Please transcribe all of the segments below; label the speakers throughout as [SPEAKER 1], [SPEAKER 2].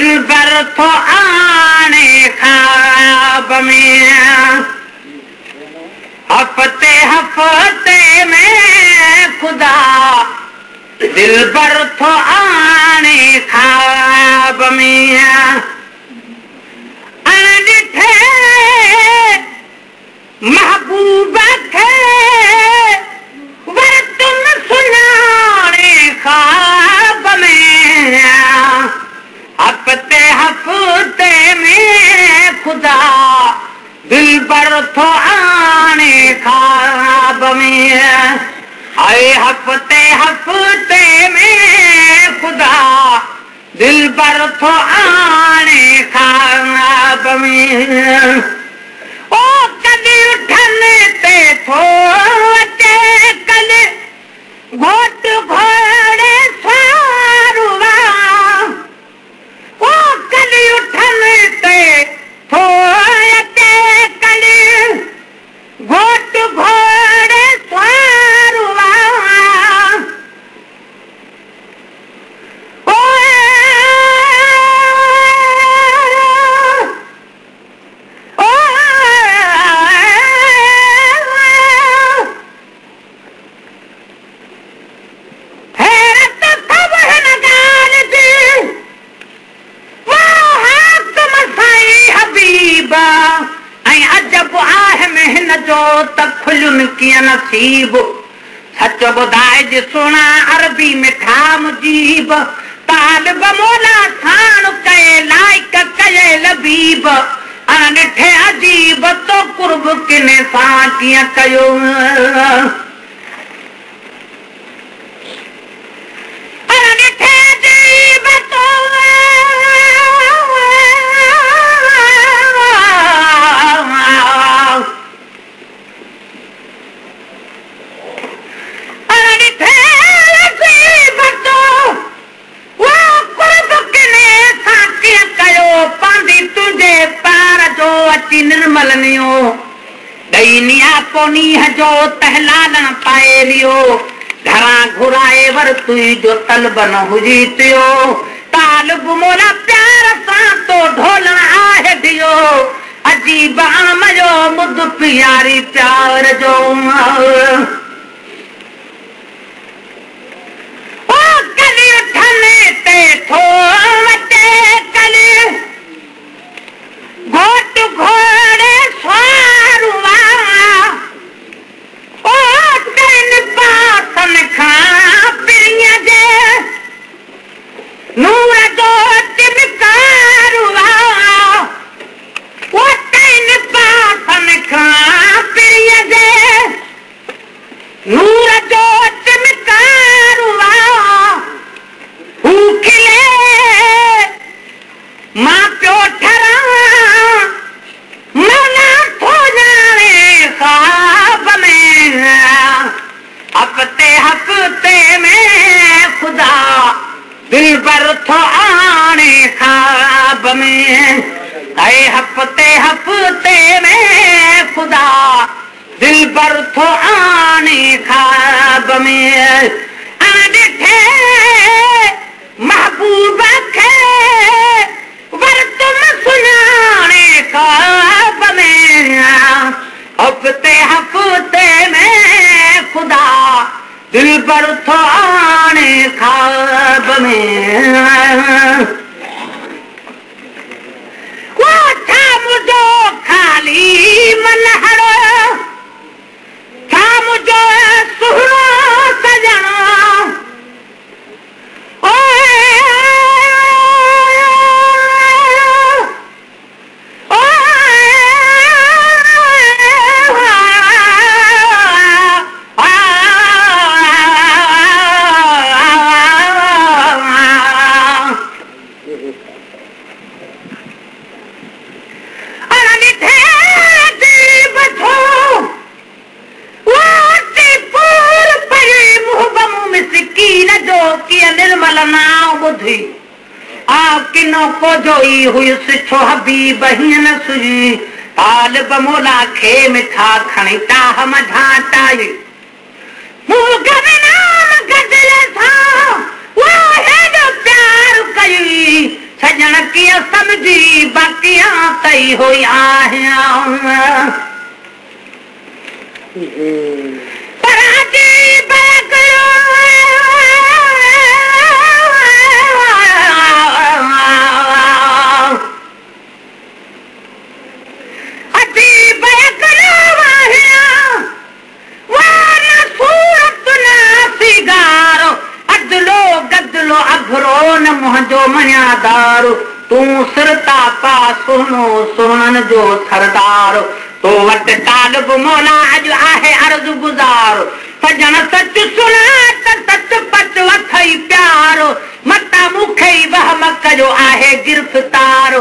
[SPEAKER 1] दिल भर थो आने ख्वाब में हफ्ते हफ्ते में खुदा दिल भर थो आने ख्वाब में अनडिठे महबूब खे वर तुम सुञाणे ख्वाब में हफ्ते हफ्ते में खुदा दिल भर थो आने ख्वाब में आए हफ्ते हफ्ते में खुदा दिल भर थो आने ख्वाब में ओ कॾहिं उठने ते थो अचे कॾहिं घोट घोड़े सारुआ ओ कॾहिं उठने ते थो अचे कॾहिं घोट घोड़े सारुआ नसीब सच ॿुधाइज सुणा अरबी मिठा मुजीब तालिब मौला साण कए लाइक कए लबीब अनडिठे अजीब तो कुर्ब किने सां कीअं कयो अनडिठे अजीब तो निर्मलनियो दैनिया पोनीह जो तहलालन पाए लियो घरा घुराए वर तुई जो तलब न हुजी थियो तालिब मोला प्यार सां तो ढोलण आहे दियो अजीब आम जो मुद प्यारी प्यार जो ओ कली उठने ते थो अचे कली घोट घोड़े सारुआ ओ टिन पासन खां पिरीअ जे नूर जो चिमकारुआ ओ टिन पासन खां पिरीअ जे नूर जो चिमकारुआ हू खिले मां पियो ठरा हफ्ते हफ्ते में खुदा दिल भर थो आने ख्वाब में आए हफ्ते हफ्ते में खुदा दिल भर थो आने ख्वाब में अनडिठे महबूब खे वर तुम सुञाणे ख्वाब में हफ्ते हफ्ते में खुदा दिल भर थो आने ख्वाब में वो था मुझो खाली मनहरो था मुझो सुहरो सजणो को जोई हुई सिछो हबीब हीअं न सुजी तालिब मौला खे मिठा खणी टाह मझा टाई मूंग में नाम गजल सां वो हेॾो प्यार कई सॼा सजण कीअं समझी बाकियां कई हुई आहियां पर अजीब मुंहिंजो मञादार तूं सिरता पा सुहिणो सुहिणनि जो सरदार तो वटि तालिब मौला अॼु आहे अर्ज़ गुज़ार सजण सच सुना त सच पच वथई प्यारो मता मूंखे ई वहम कयो आहे गिरफ़्तार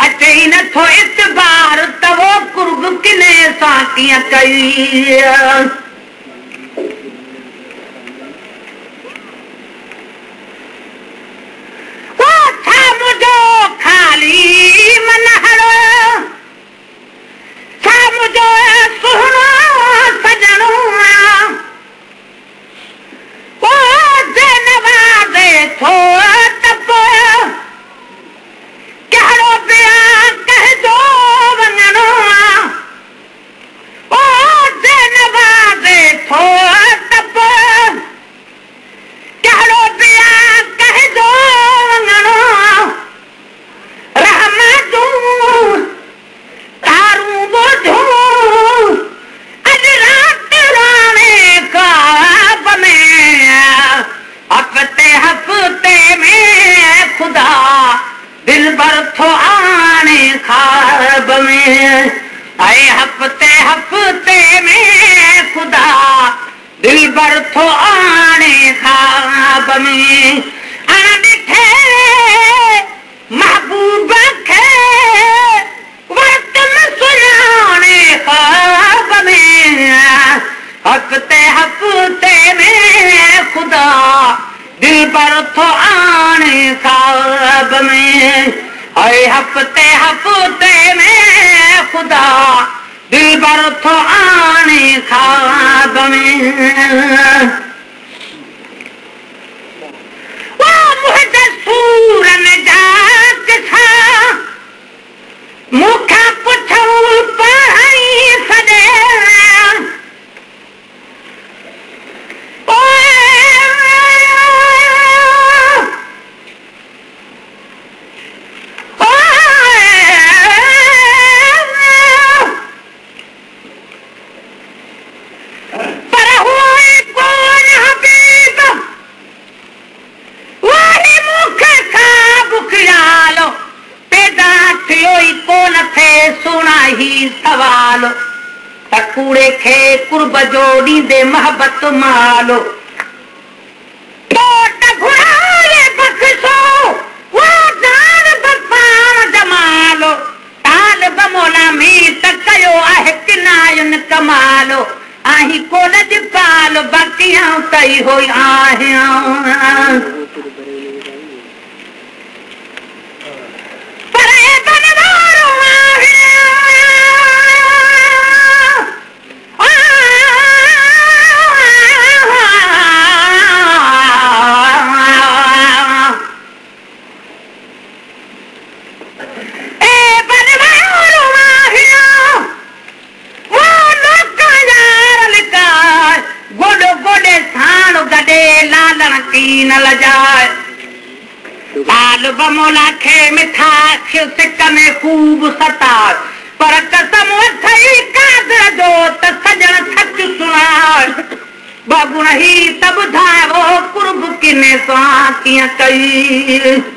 [SPEAKER 1] अचे ई नथो इतबार त वो कुर्ब किने सां कीअं कई कूड़े खे कुर्ब जो ॾींदे मोहबत मालो तालिब मौला में त कयो आहे किनायुनि कमालो आहीं कोन जी पाल बाकियां कई हुई आहियां तालिब मौला खे मिठा सिक में खूब सतार पर कसम वठई कादर जो त सजण सच सुणाए बगुण ही त ॿुधाए वो कुर्ब किने सां कीअं कई